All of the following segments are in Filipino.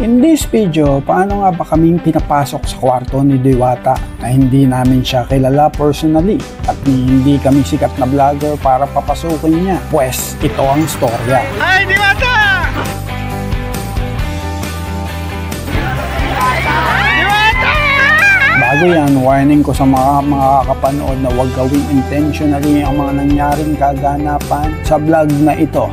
In this video, paano nga ba kaming pinapasok sa kwarto ni Diwata na hindi namin siya kilala personally at hindi kami sikat na vlogger para papasukin niya? Pues, ito ang storya. Ay, Diwata! Diwata! Bago yan, warning ko sa mga makakapanood na huwag gawing intentionally ang mga nangyaring kaganapan sa vlog na ito.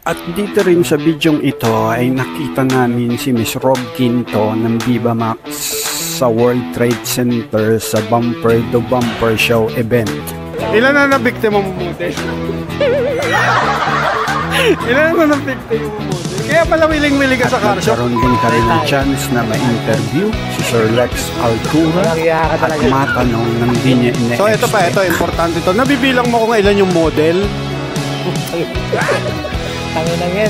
At dito rin sa bidyong ito ay nakita namin si Miss Rob Quinto ng Viva Max sa World Trade Center sa Bumper to Bumper Show event. Ilan na nabiktima mo model? Ilan na nabiktima mo model? Kaya pala wiling-wiling ka sa car show. At din ka rin ng chance na ma-interview si Sir Lex Altura at matanong ng di niya ine-expect. So ito pa, ito importante ito. Nabibilang mo kung ilan yung model? Tanginang yan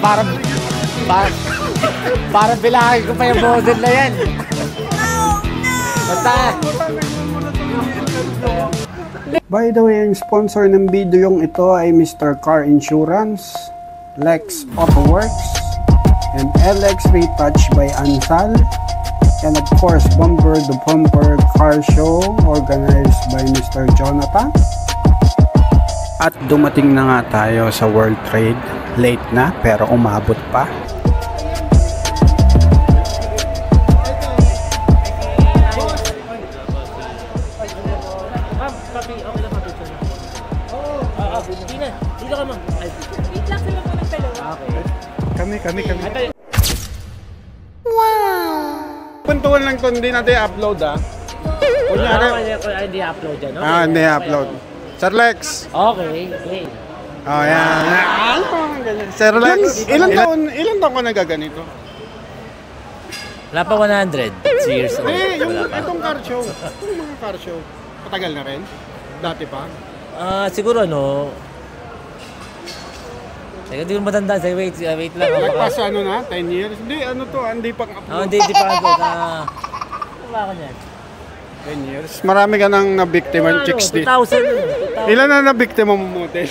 Parang bilangin ko pa yung model na yan. Basta. By the way, ang sponsor ng video yung ito ay Mr. Car Insurance, Lex Auto Works, and LX Retouch by Ansal, and of course Bumper to Bumper Car Show organized by Mr. Jonathan. At dumating na nga tayo sa World Trade. Late na pero umabot pa. Kami. Wow! Puntuan lang ito, hindi natin i-upload Kunyari. Hindi upload yan, no? Hindi i-upload. Sir Lex. Okay. Oh, yan. Sir Lex, ilan taon ko nagaganito? Wala pa 100 years old. Itong car show. Itong mga car show. Patagal na rin? Dati pa? Siguro hindi ko matanda. Wait lang. Lagpas 10 years? Hindi, hindi pang upload. Hindi pa upload. Wala ka niyan. 10 years? Marami ka nang nabiktima ng chicks dito. 2000. Ilan na nabiktima mo model?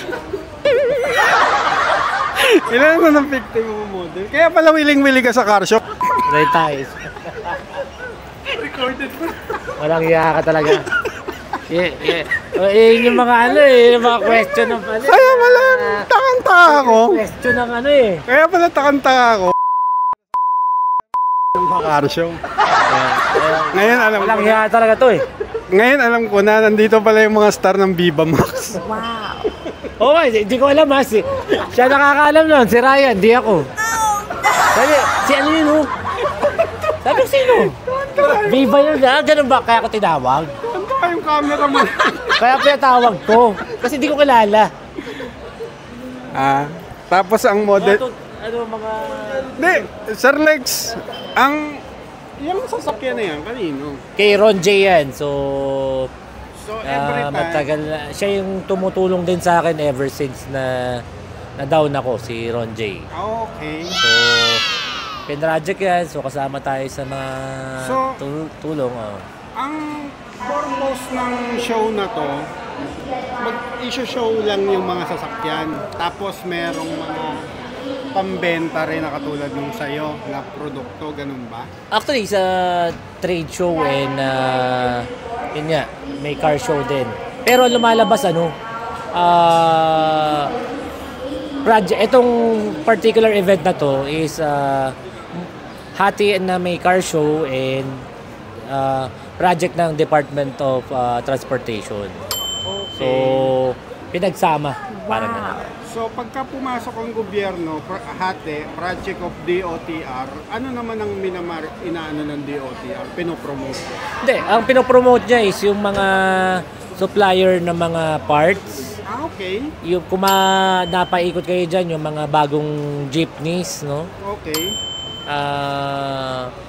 Ilan na nabiktima mo model? Kaya pala wiling-wiling ka sa car shop. Right ties. Recorded mo. Walang iya ka talaga. Yung mga yung mga question ng Kaya pala takang-taka ako. Question ng Kaya pala takang-taka ako. Car show. Ngayon alam ko. Walang iya talaga to Ngayon alam ko na nandito pala yung mga star ng Viva Max. Wow. Hindi ko alam siya nakakaalam nun, si Ryan, di ako. Sabi, si ano yun Sabi sino? Viva yun ganun ba? Kaya ako tinawag? Tanda yung camera mo. Kaya pinatawag ko. Kasi di ko kilala. Tapos ang model. Mga... Hindi, Sir Lex, yung sasakyan na yan, kanino? Kay Ron J yan. So every time. matagal na. Siya yung tumutulong din sa akin ever since na down ako, si Ron J. Okay. So, pinroject yan. So, kasama tayo sa mga tulong. Ang purpose ng show na to, mag-issue show lang yung mga sasakyan. Tapos merong mga pambenta rin na katulad nung sa'yo na produkto, ganun ba? Actually, sa trade show and yun nga, may car show din. Pero lumalabas project, itong particular event na to is hati na may car show and project ng Department of Transportation. Okay. So, pinagsama. Parang ganun. So, pagka pumasok ang gobyerno, hati, project of DOTR, ano naman ang inaano ng DOTR? Pinopromote? Hindi, ang pinopromote niya is yung mga supplier ng mga parts. Okay. Yung napaikot kayo dyan, yung mga bagong jeepneys, no? Okay.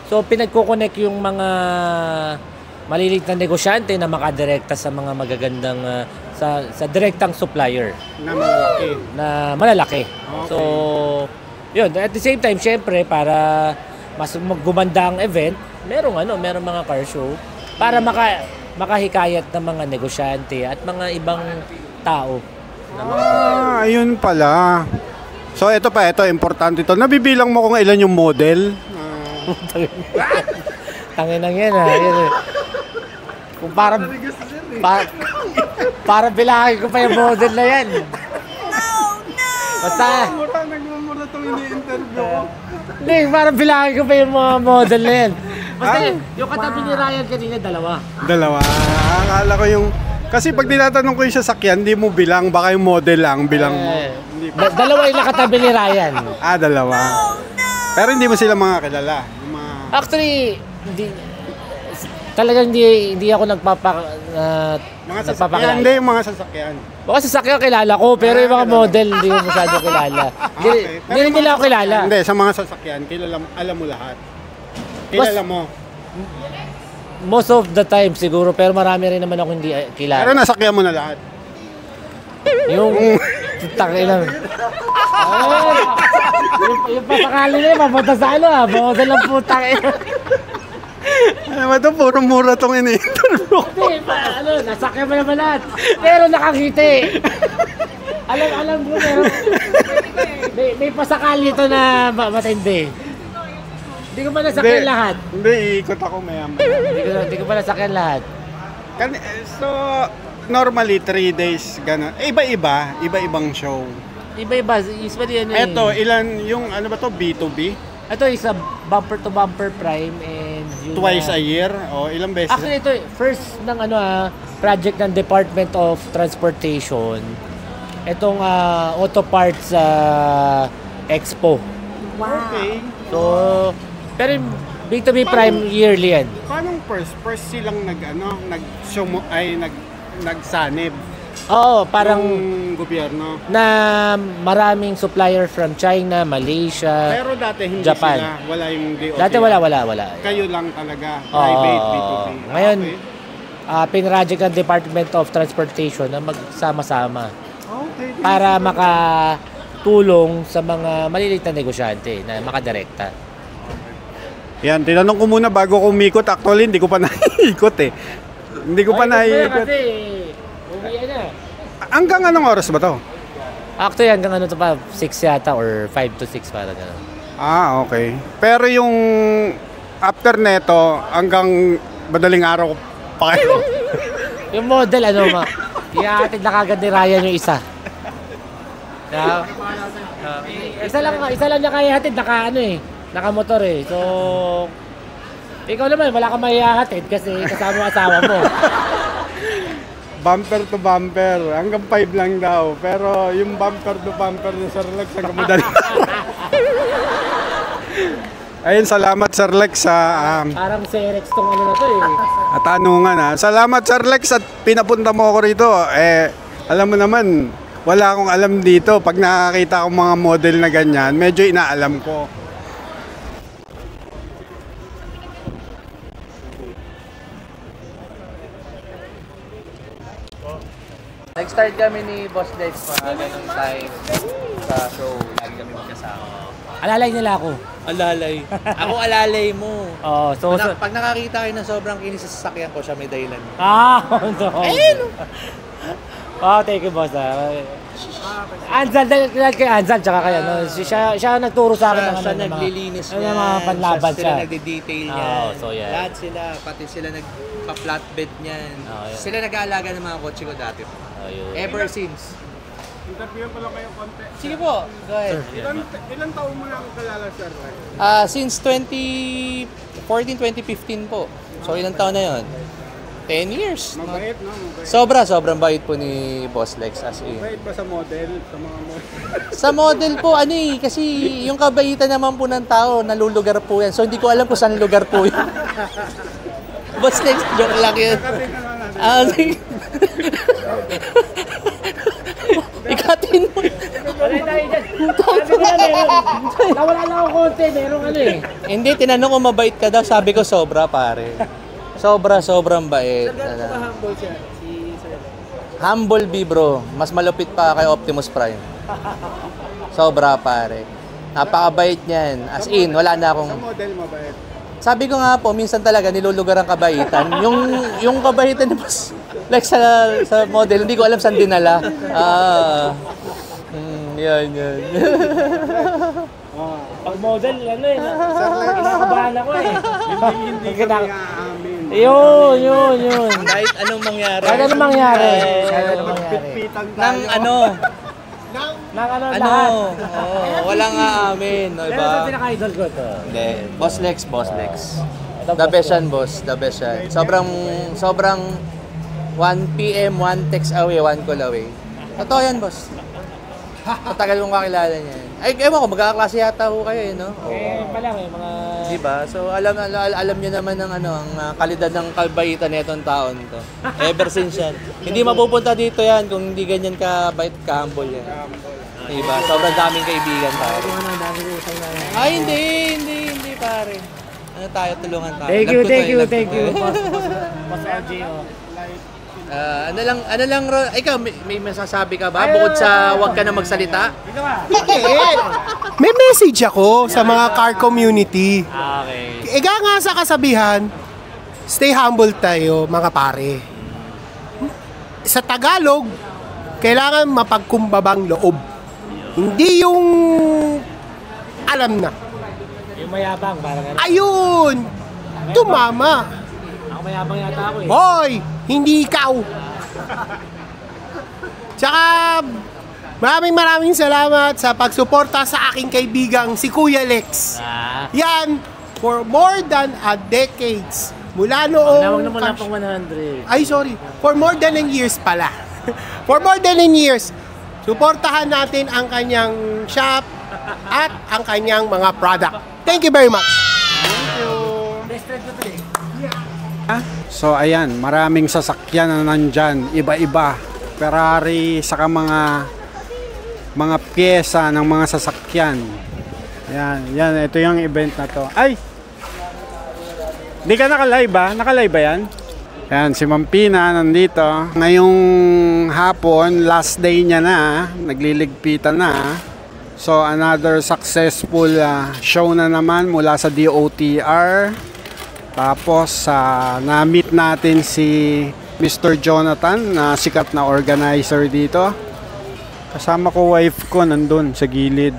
So, pinagkukonek yung mga maliliit na negosyante na makadirekta sa mga magagandang sa direktang supplier na malalaki. Okay. So, yun, at the same time, syempre, para mas gumanda ang event, merong mga car show para makahikayat ng mga negosyante at mga ibang tao. Ayun pala. So ito importante ito. Nabibilang mo kung ilan yung model. Tanginang yan ha. Yan, eh. Kung para bilangin ko pa yung model na yan. Basta. Nagmumura itong ini-interview ko. Hindi, parang bilangin ko pa yung mga model na yan. Basta yung katabi ni Ryan kanina, dalawa. Akala ko yung... Kasi pag tinatanong ko yung sasakyan, hindi mo bilang. Baka yung model lang, bilang mo. Dalawa yung nakatabi ni Ryan. Dalawa. Pero hindi mo sila mga kilala. Yung mga... Actually, talagang hindi ako mga sasakyan, hindi yung mga sasakyan. Baka sasakyan kilala ko, pero yung mga model hindi ko masyado kilala. Hindi rin nila ako kilala. Hindi, sa mga sasakyan, alam mo lahat. Kilala mo. Most of the time siguro, pero marami rin naman ako hindi kilala. Pero nasakyan mo na lahat. Yung takilang. Yung pasakali na yun, mapunta sa model ng putang ina. Ano ito, puro mura itong ini-interview. Hindi, nasakyan mo naman lahat. Pero nakakiti. Alam mo, pero may pasakali ito na matindi. Hindi ko pa nasakyan lahat. Hindi, iikot ako maya-maya. Hindi ko pa nasakyan lahat. So, normally 3 days, gano'n. Iba-ibang show. Iba-iba, usually ano Ito, ilan, yung ano ba to, B2B? Ito is a bumper to bumper prime and yun Twice a year? O ilang beses? Actually ito, first ng project ng Department of Transportation. Itong auto parts expo. Wow. Okay. So, pero B2B prime yearly yan. Paano first silang nagsanib? Oo, parang yung gobyerno. Na maraming supplier from China, Malaysia, pero dati hindi Japan. Sila, wala yung DOT. Dati wala. Kayo lang talaga, private, B2B. Ngayon, pinroject ng Department of Transportation na magsama-sama. Okay. Para makatulong sa mga maliliit na negosyante na makadirekta. Yan, tinanong ko muna bago ko umikot. Actually, hindi ko pa naiikot eh. Hindi ko pa naiikot. Kasi, uwi na. Hanggang anong oras ba to? Actually, hanggang ano to pa, 6 yata or 5 to 6 parang gano'n. Okay. Pero yung after neto, hanggang madaling araw pa kayo. Yung model, ihahatid na kagad ni Ryan yung isa. Isa lang niya kaya hatid, naka-motor eh. So, ikaw naman, wala kang maihahatid kasi kasama ang asawa mo. Bumper to bumper, hanggang 5 lang daw. Pero yung bumper to bumper na Sir Lex, hanggang madaling Ayun, salamat Sir Lex sa... Parang Serex tong na to eh. At tanungan Salamat Sir Lex at pinapunta mo ako rito. Alam mo naman, wala akong alam dito. Pag nakakita akong mga model na ganyan, medyo inaalam ko. Nag-start kami ni Boss Lex mga ganung time sa show. Lagi kami magkasama. Alalay nila ako. Alalay. Ako alalay mo. Pag nakakita kayo ng sobrang kinis sa sasakyan ko, siya may dahilan. no. Ayun! Thank you, boss. Anzal, dahil kay Anzal, tsaka kay siya nagturo sa akin Siya naglilinis niya. mga panlaban siya. Sila nagde-detail niyan. Yeah. Lahat sila, pati sila nagpa-flatbed niyan. Yeah. Sila nag-aalaga ng mga kotse ko dati. Ever since. Interviewin pa lang kayo konti. Sige po, go ahead. Ilan taon mo na ako kalala, Sir Lex? Since 2014, 2015 po. So ilang taon na yon? 10 years. Mabait, no? Mabait. Sobrang bait po ni Boss Lex as in. Mabait ba sa model? Sa mga model? Sa model po, kasi yung kabaitan naman po ng tao, nalulugar po yan. So hindi ko alam kung saan lugar po yun. Boss Lex, joke lang yun. Ikatin mo. Nawala lang ako konti, merong Hindi, tinanong ko mabait ka daw. Sabi ko sobra pare. Sobrang bait. humble siya, si Sir. Humble B bro. Mas malupit pa kay Optimus Prime. Sobra pare. Napakabait niyan. As in, wala na akong... Sa model, mabait. Sabi ko nga po, minsan talaga nilulugar ang kabaitan. Yung kabaitan ni Boss Lex sa model, hindi ko alam saan dinala. Yan. Pag model, ano eh, kinakabahan ako eh. Hindi ka aamin. Yun. Kahit anong mangyari. Kahit anong mangyari. Pitpitan tayo. Nang ano, walang aamin, no, Pero iba? sa pinaka-idol ko to. Hindi, Boss Lex. The best yan, boss. The best yan. Sobrang 1 PM, 1 text away, 1 call away. Totoo yan, boss. Matagal kong kakilala niya. Ay, ewan ko, magkakaklase yata ho kayo, eh, no? Pala may mga... Diba? So, alam niyo naman ang kalidad ng kabaitan nitong taon to. Ever since yan. Hindi mapupunta dito yan kung hindi ganyan ka-bait, ka-humble yan. Diba? Sobrang daming kaibigan tayo. Ay, hindi, pare. Ano tayo, tulungan tayo. Thank you. Boss LGO. Ano lang, ikaw, may masasabi ka ba? Bukod sa wag ka na magsalita? May message ako sa mga car community. Okay. Ega nga sa kasabihan, stay humble tayo mga pare. Sa Tagalog, kailangan mapagkumbabang loob. Hindi yung alam na. Yung mayabang, parang ano. Ayun! Tumama. Ako mayabang yata ako eh. Hoy! Hindi ikaw. Tsaka, maraming salamat sa pagsuporta sa aking kaibigang si Kuya Lex. Yan, for more than a decades. Mula Tinawag noong... naman na pang 100. Ay, sorry. For more than 10 years pala. For more than 10 years, suportahan natin ang kanyang shop at ang kanyang mga product. Thank you very much. Best friend ko to eh. So ayan, maraming sasakyan na nandyan, iba-iba. Ferrari, saka mga pyesa ng mga sasakyan. Yan, ito yung event na to. Ay! Di ka naka-live ba? Naka-live ba yan? Yan, si Ma'am Pina nandito. Ngayong hapon, last day niya na, nagliligpitan na. So another successful show na naman mula sa DOTR. Tapos na-meet natin si Mr. Jonathan na sikat na organizer dito. Kasama ko wife ko nandun sa gilid.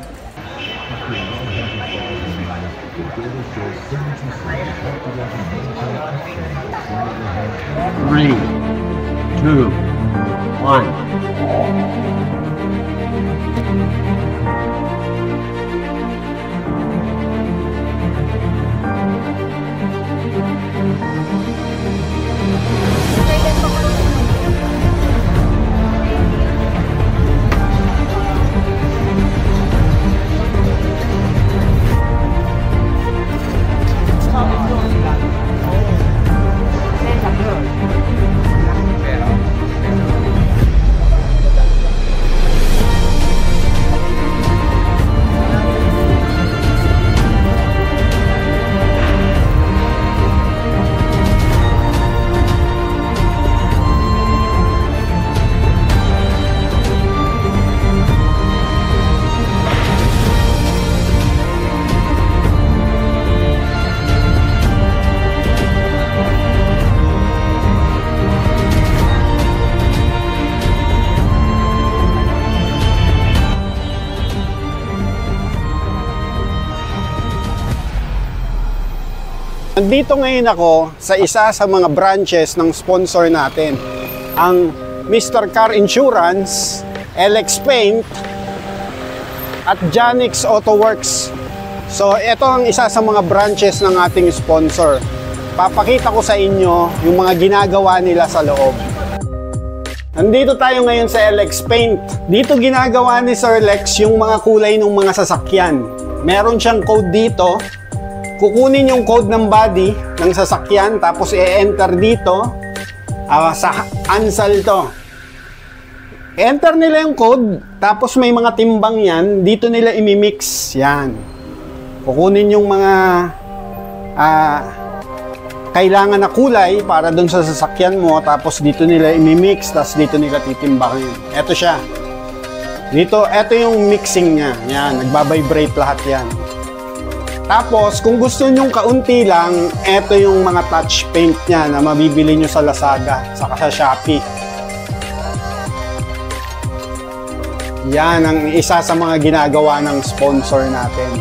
Three, two, one. Nandito ngayon ako sa isa sa mga branches ng sponsor natin, ang Mr. Car Insurance, LX Paint, at Janix Auto Works. So ito ang isa sa mga branches ng ating sponsor. Papakita ko sa inyo yung mga ginagawa nila sa loob. Nandito tayo ngayon sa LX Paint. Dito ginagawa ni Sir Lex yung mga kulay ng mga sasakyan. Meron siyang code dito. Kukunin yung code ng body ng sasakyan, tapos i-enter dito sa ANSAL to. Enter nila yung code, tapos may mga timbang yan, dito nila imimix. Yan. Kukunin yung mga kailangan na kulay para dun sa sasakyan mo, tapos dito nila imimix, tapos dito nila titimbangin. Ito siya. Dito, ito yung mixing niya. Yan, nagbabibrate lahat yan. Tapos, kung gusto nyong kaunti lang, ito yung mga touch paint niya na mabibili nyo sa Lazada, saka sa Shopee. Yan ang isa sa mga ginagawa ng sponsor natin.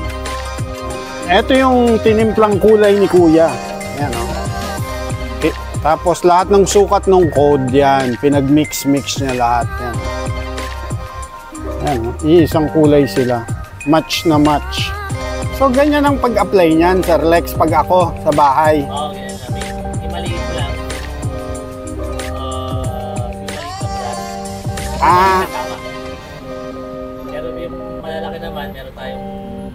Ito yung tinimplang kulay ni Kuya. Yan, oh. Tapos lahat ng sukat ng code yan, pinag-mix-mix niya lahat yan. Yan, oh. Iisang kulay sila. Match na match. So ganyan ang pag-apply niyan, Sir Lex, pag ako sa bahay. Oo, ganyan namin. Yung maliit mo lang. Yung maliit na brush. Ah, Tama. Pero yung malalaki naman, meron tayong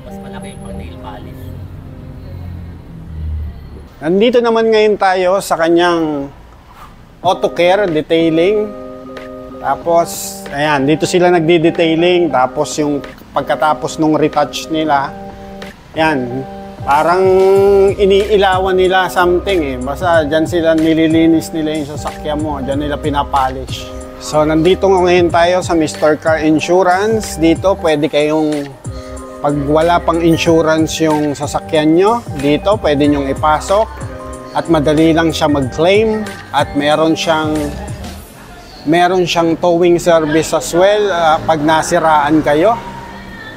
mas malaki yung pang nail polish. nandito naman ngayon tayo sa kanyang auto care detailing. Tapos, ayan, dito sila nagdi-detailing. Tapos yung pagkatapos nung retouch nila, yan, parang iniilawan nila something eh. Basta dyan sila nililinis nila yung sasakyan mo. Dyan nila pinapolish. So, nandito ngayon tayo sa Mr. Car Insurance. Dito, pwede kayong, pag wala pang insurance yung sasakyan nyo, dito, pwede nyong ipasok. At madali lang siya mag-claim. At meron siyang towing service as well pag nasiraan kayo.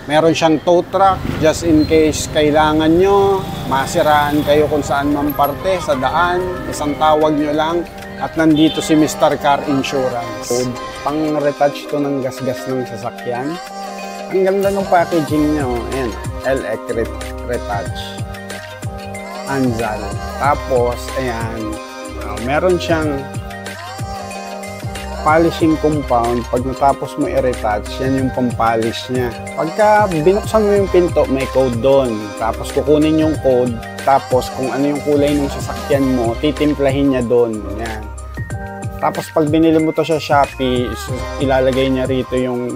Meron siyang tow truck just in case kailangan nyo, masiraan kayo kung saan man parte sa daan, isang tawag nyo lang at nandito si Mr. Car Insurance. Pang retouch to ng gasgas ng sasakyan. Ang ganda ng packaging nyo. Ayan, LX Retouch. Anzal. Tapos, ayan, meron siyang polishing compound. Pag natapos mo i-retouch, yan yung pang-polish niya. Pagka binuksan mo yung pinto, may code doon. Tapos kukunin yung code. Tapos kung ano yung kulay ng sasakyan mo, titimplahin niya doon. Yan. Tapos pag binili mo to sa Shopee, ilalagay niya rito yung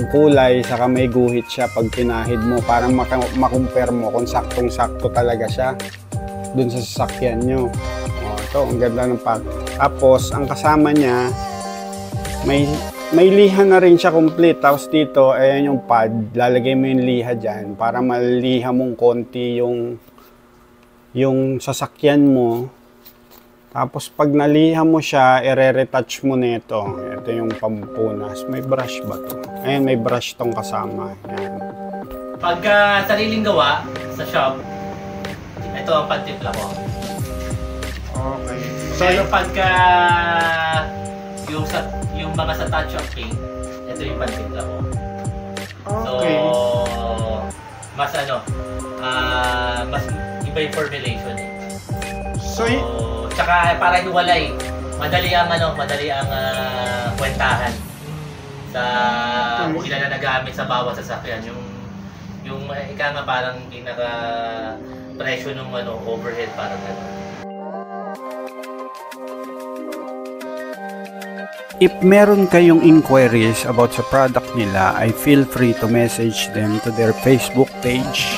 kulay, saka may guhit siya pag pinahid mo para makumpare mo kung saktong-sakto talaga siya doon sa sasakyan nyo. Ito, ang ganda ng pack. Tapos, ang kasama niya, may liha na rin siya complete. Tapos dito, ayan yung pad. Lalagay mo yung liha dyan para maliha mong konti yung sasakyan mo. Tapos, pag naliha mo siya, i-retouch mo nito. Ito yung pampunas. May brush ba to? Ayan, may brush tong kasama. Ayan. Pagka sariling gawa sa shop, ito ang pantimpla ko. Okay. So, pagka yung mga sa touch of paint, ito yung pantimpla ko. Okay. So, mas mas iba yung formulation eh. So, tsaka para hiwalay, madali ang kwentahan sa kung ilan na nagamit sa bawat sasakyan. Yung ika nga parang pinaka presyo ng overhead parang gano'n. If meron kayong inquiries about sa product nila, ay feel free to message them to their Facebook page.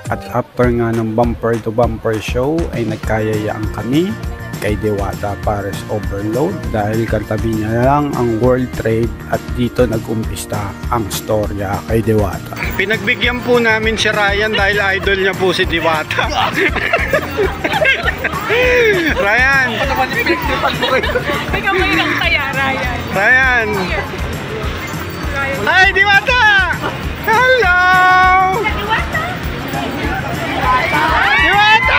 At after nga ng bumper to bumper show ay nagkayayaan kami kay Diwata Pares Overload dahil katabi niya lang ang World Trade at dito nag-umpista ang storya kay Diwata. pinagbigyan po namin si Ryan dahil idol niya po si Diwata. Ryan! Ikaw ba yung kaya, Ryan? Ryan! Ay, Diwata! Hello! Diwata! Diwata!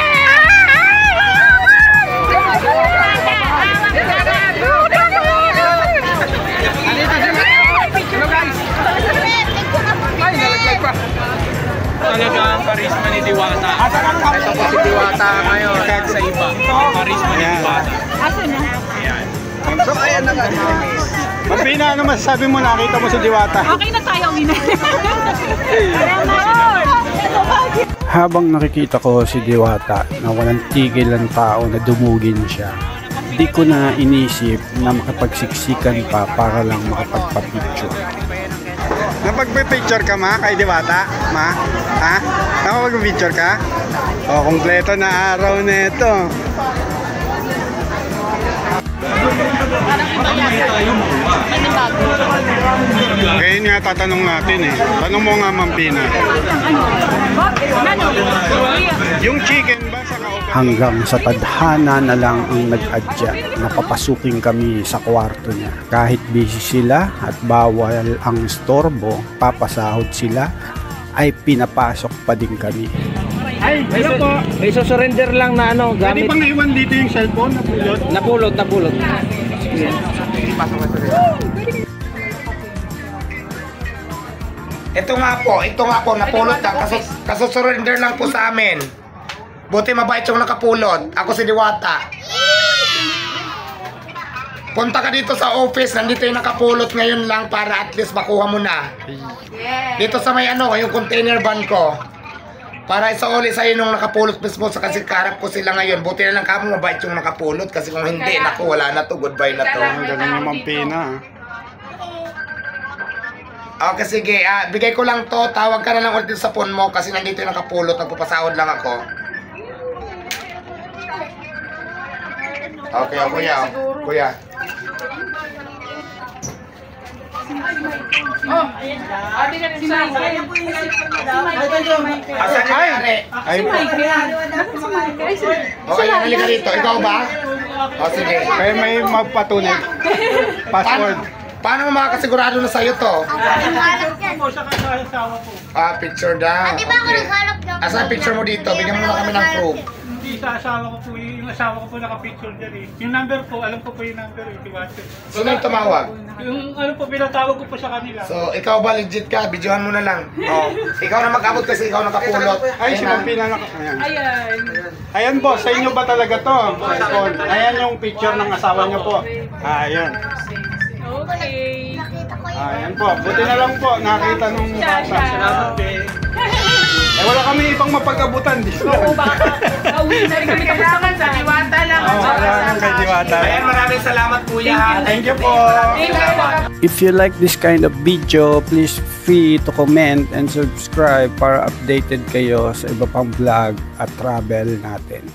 Talaga ang karisma ni Diwata. Ito po si Diwata ngayon sa iba. Karisma ni Diwata. Asan na? Ayan. So, ayan na nga. Mapina, ano masasabi mo? Nakita mo si Diwata? Okay na tayo, Mina. Habang nakikita ko si Diwata na walang tigil ang tao na dumugin siya, di ko na inisip na makapagsiksikan pa para lang makapagpa-picture. Napagpipicture ka, ma, kay Diwata? Ma? Ha? Nakapagpipicture ka? O, kompleto na araw na ito. Ngayon nga tatanong natin eh. Tanong mo nga, Ma'am Pina. Yung chicken ba sa Hanggang sa tadhana na lang ang nag-adya na papasukin kami sa kwarto niya. Kahit busy sila at bawal ang istorbo, papasahod sila, ay pinapasok pa din kami. Ay, hello po. May surrender lang na ano, Pwede gamit. bang naiwan dito yung cellphone? Napulot? Napulot. Ito nga po, napulot lang. Kaso-surrender lang po sa amin. Buti mabait yung nakapulot. Ako si Diwata. Punta ka dito sa office, nandito yung nakapulot ngayon lang para at least makuha mo na. Dito sa may ano, yung container van ko. Para isauli sa'yo nung nakapulot mismo sa kasi karap ko sila ngayon. Buti na lang kamo mabait yung nakapulot kasi kung hindi, naku, wala na to, goodbye na to. Ang galing naman pina. Okay, sige. Bigay ko lang to. Tawag ka na lang ulit sa phone mo kasi nandito yung nakapulot. Nagpapasahod lang ako. Okay, kuya. Kuya. Ate ka rin sa Asan yung nangyari? Ay, Okay, halika dito. Ikaw ba? O, sige. kaya may magpatunay. Password. Paano mo makakasigurado na sa'yo to? Picture daw. Di ba ako Okay. naghanap ng... Asan picture mo dito? Bigyan mo na kami ng proof. Hindi sa asawa ko po, yung asawa ko po nakapicture dyan eh. Yung number po, alam ko po yung number eh, Tiwate. Sino yung tumawag? Yung ano po, pinatawag ko po sa kanila. So, ikaw ba legit ka? Videohan mo na lang. Oh. Ikaw na mag-abot kasi ikaw nakapulot. Ay, si Ma'am Pina ayan. Ayan boss, sa inyo ba talaga to? Cellphone. Ayan yung picture ng asawa niyo po. Ayan. Okay. Nakita ko yun. Ayan po. Buti na lang po, nakita nung bata. Salamat eh. Wala kami ibang mapag-abutan dito. Pauwi na rin kami kasama sa Diwata lang. Salamat kay Diwata. Ayan, maraming salamat kuya. Thank you po. If you like this kind of video, please free to comment and subscribe para updated kayo sa iba pang vlog at travel natin.